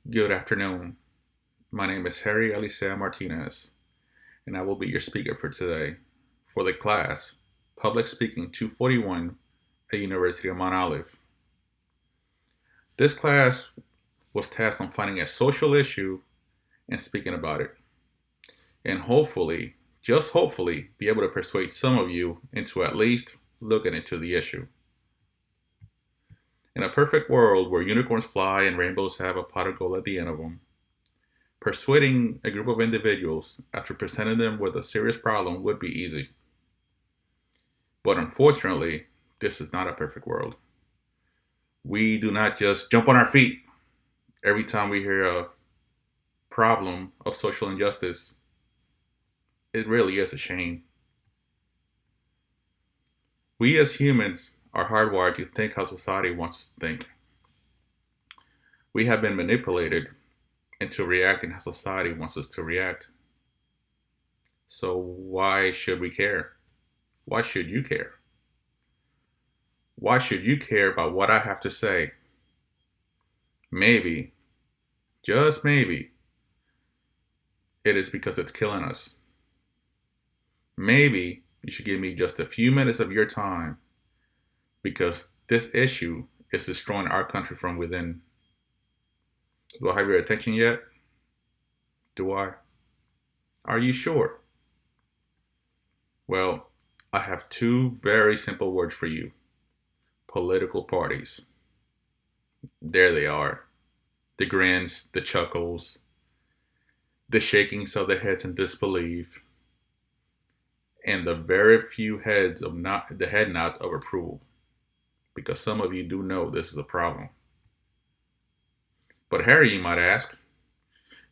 Good afternoon. My name is Harry Elisea Martinez, and I will be your speaker for today for the class Public Speaking 241 at University of Mount Olive. This class was tasked on finding a social issue and speaking about it, and hopefully, just hopefully, be able to persuade some of you into at least looking into the issue. In a perfect world where unicorns fly and rainbows have a pot of gold at the end of them, persuading a group of individuals after presenting them with a serious problem would be easy. But unfortunately, this is not a perfect world. We do not just jump on our feet every time we hear a problem of social injustice. It really is a shame. We as humans are hardwired to think how society wants us to think. We have been manipulated into reacting how society wants us to react. So why should we care? Why should you care? Why should you care about what I have to say? Maybe, just maybe, it is because it's killing us. Maybe you should give me just a few minutes of your time because this issue is destroying our country from within. Do I have your attention yet? Do I? Are you sure? Well, I have two very simple words for you: political parties. There they are. The grins, the chuckles, the shakings of the heads in disbelief, and the very few the head nods of approval, because some of you do know this is a problem. But Harry, you might ask,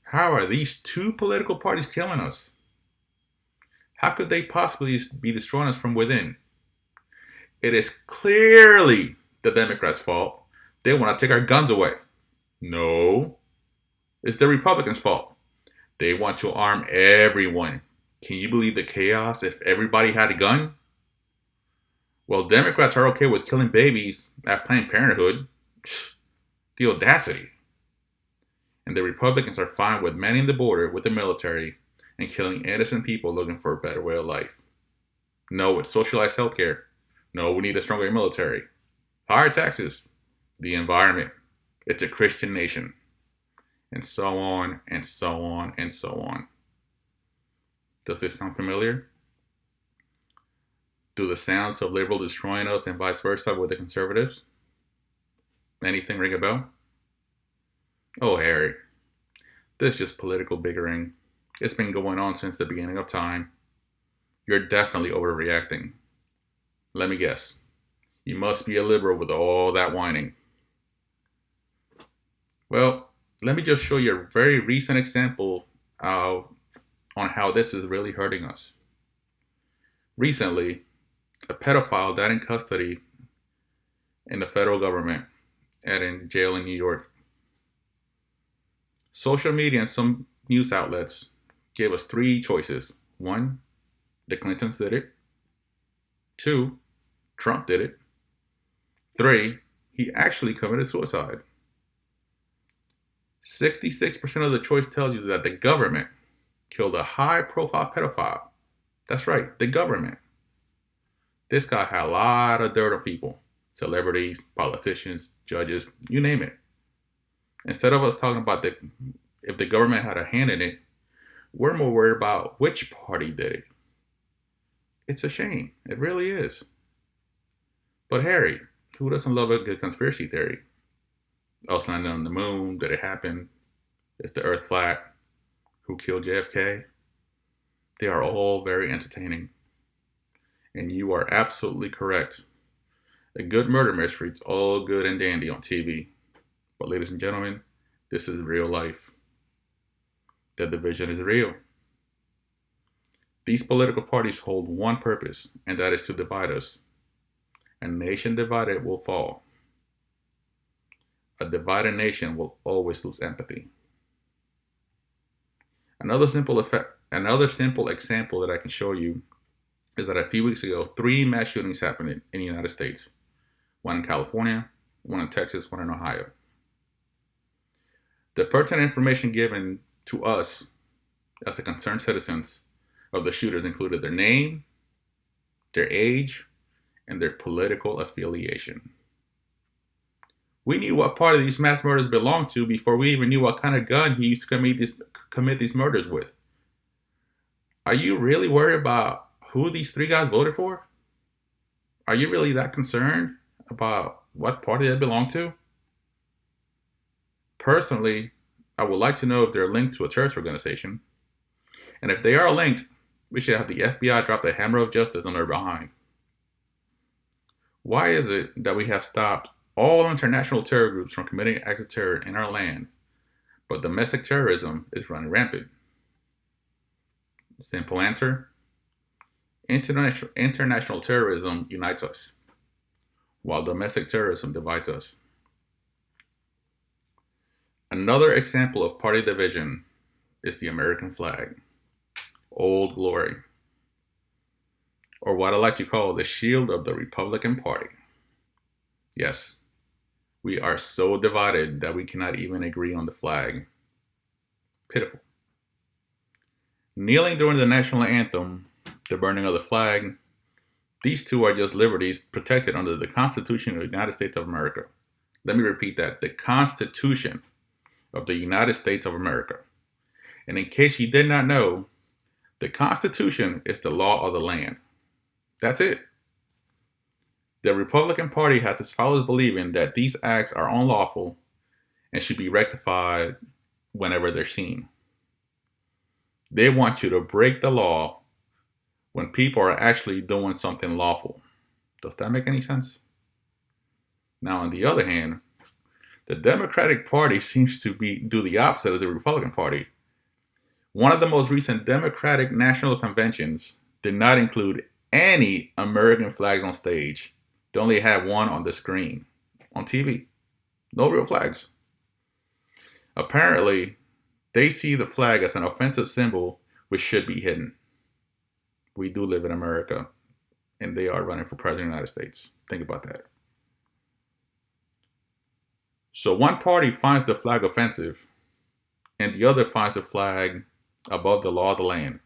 how are these two political parties killing us? How could they possibly be destroying us from within? It is clearly the Democrats' fault. They want to take our guns away. No, it's the Republicans' fault. They want to arm everyone. Can you believe the chaos if everybody had a gun? Well, Democrats are okay with killing babies at Planned Parenthood. The audacity. And the Republicans are fine with manning the border with the military and killing innocent people looking for a better way of life. No, it's socialized healthcare. No, we need a stronger military. Higher taxes. The environment. It's a Christian nation. And so on, and so on, and so on. Does this sound familiar? Do the sounds of liberal destroying us and vice versa with the conservatives? Anything ring a bell? Oh, Harry, this is just political bickering. It's been going on since the beginning of time. You're definitely overreacting. Let me guess. You must be a liberal with all that whining. Well, let me just show you a very recent example on how this is really hurting us. Recently, a pedophile died in custody in the federal government and in jail in New York. Social media and some news outlets gave us three choices. One, the Clintons did it. Two, Trump did it. Three, he actually committed suicide. 66% of the choice tells you that the government killed a high profile pedophile. That's right, the government. This guy had a lot of dirt on people: celebrities, politicians, judges, you name it. Instead of us talking about if the government had a hand in it, we're more worried about which party did it. It's a shame. It really is. But Harry, who doesn't love a good conspiracy theory? Us landing on the moon, did it happen? Is the earth flat? Who killed JFK? They are all very entertaining. And you are absolutely correct. A good murder mystery is all good and dandy on TV. But ladies and gentlemen, this is real life. The division is real. These political parties hold one purpose, and that is to divide us. A nation divided will fall. A divided nation will always lose empathy. Another simple example that I can show you is that a few weeks ago, three mass shootings happened in the United States. One in California, one in Texas, one in Ohio. The pertinent information given to us as the concerned citizens of the shooters included their name, their age, and their political affiliation. We knew what part of these mass murders belonged to before we even knew what kind of gun he used to commit these murders with. Are you really worried about who these three guys voted for? Are you really that concerned about what party they belong to? Personally, I would like to know if they're linked to a terrorist organization. And if they are linked, we should have the FBI drop the hammer of justice on their behind. Why is it that we have stopped all international terror groups from committing acts of terror in our land, but domestic terrorism is running rampant? Simple answer: international terrorism unites us, while domestic terrorism divides us. Another example of party division is the American flag, Old Glory, or what I like to call the shield of the Republican Party. Yes, we are so divided that we cannot even agree on the flag. Pitiful. Kneeling during the national anthem, the burning of the flag, these two are just liberties protected under the Constitution of the United States of America. Let me repeat that: the Constitution of the United States of America. And in case you did not know, the Constitution is the law of the land. That's it. The Republican Party has its followers believing that these acts are unlawful and should be rectified whenever they're seen. They want you to break the law when people are actually doing something lawful. Does that make any sense? Now, on the other hand, the Democratic Party seems to do the opposite of the Republican Party. One of the most recent Democratic National Conventions did not include any American flags on stage. They only had one on the screen, on TV. No real flags. Apparently, they see the flag as an offensive symbol which should be hidden. We do live in America, and they are running for president of the United States. Think about that. So one party finds the flag offensive, and the other finds the flag above the law of the land.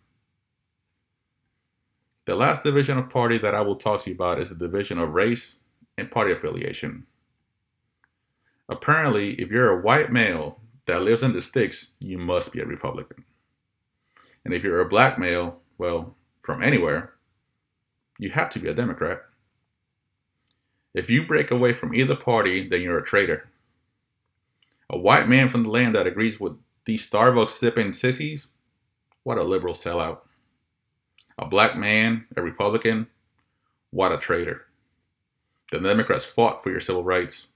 The last division of party that I will talk to you about is the division of race and party affiliation. Apparently, if you're a white male that lives in the sticks, you must be a Republican. And if you're a black male, well, from anywhere, you have to be a Democrat. If you break away from either party, then you're a traitor. A white man from the land that agrees with these Starbucks sipping sissies? What a liberal sellout. A black man, a Republican? What a traitor. The Democrats fought for your civil rights.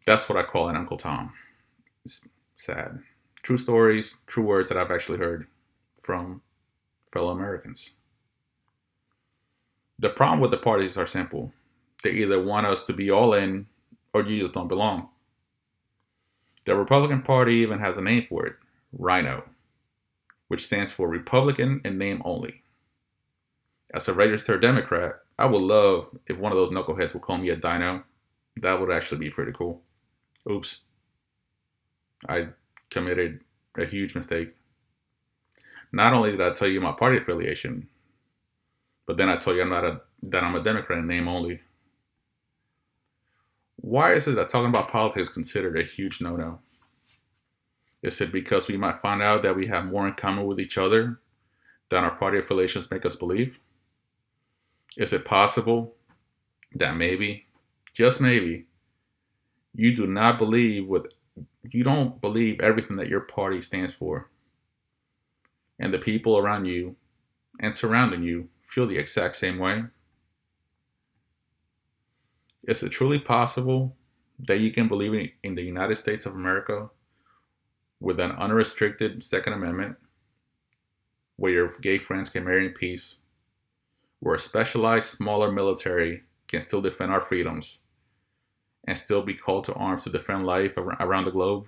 That's what I call an Uncle Tom. It's sad. True stories, true words that I've actually heard from fellow Americans. The problem with the parties are simple. They either want us to be all in, or you just don't belong. The Republican Party even has a name for it, RINO, which stands for Republican in name only. As a registered Democrat, I would love if one of those knuckleheads would call me a dino. That would actually be pretty cool. Oops. I committed a huge mistake. Not only did I tell you my party affiliation, but then I told you that I'm a Democrat in name only. Why is it that talking about politics is considered a huge no-no? Is it because we might find out that we have more in common with each other than our party affiliations make us believe? Is it possible that maybe, just maybe, you don't believe everything that your party stands for, and the people around you and surrounding you feel the exact same way? Is it truly possible that you can believe in the United States of America with an unrestricted Second Amendment, where your gay friends can marry in peace, where a specialized, smaller military can still defend our freedoms and still be called to arms to defend life around the globe?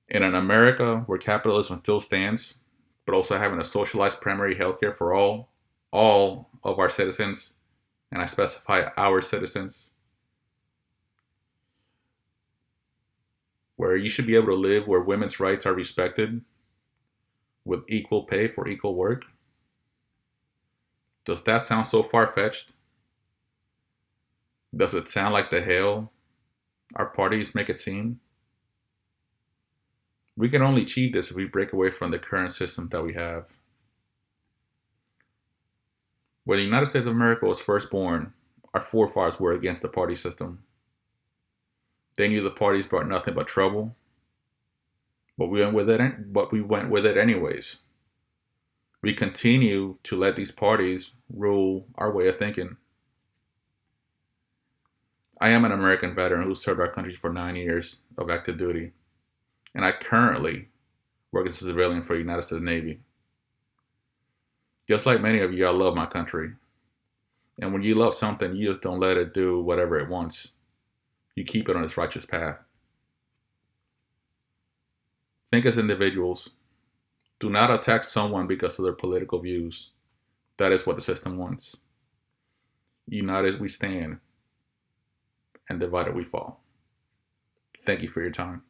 In an America where capitalism still stands, but also having a socialized primary healthcare for all of our citizens, and I specify our citizens, where you should be able to live where women's rights are respected with equal pay for equal work? Does that sound so far-fetched? Does it sound like the hell our parties make it seem? We can only achieve this if we break away from the current system that we have. When the United States of America was first born, our forefathers were against the party system. They knew the parties brought nothing but trouble, but we went with it anyways. We continue to let these parties rule our way of thinking. I am an American veteran who served our country for 9 years of active duty, and I currently work as a civilian for the United States Navy. Just like many of you, I love my country. And when you love something, you just don't let it do whatever it wants. You keep it on its righteous path. Think as individuals. Do not attack someone because of their political views. That is what the system wants. United we stand, and divided we fall. Thank you for your time.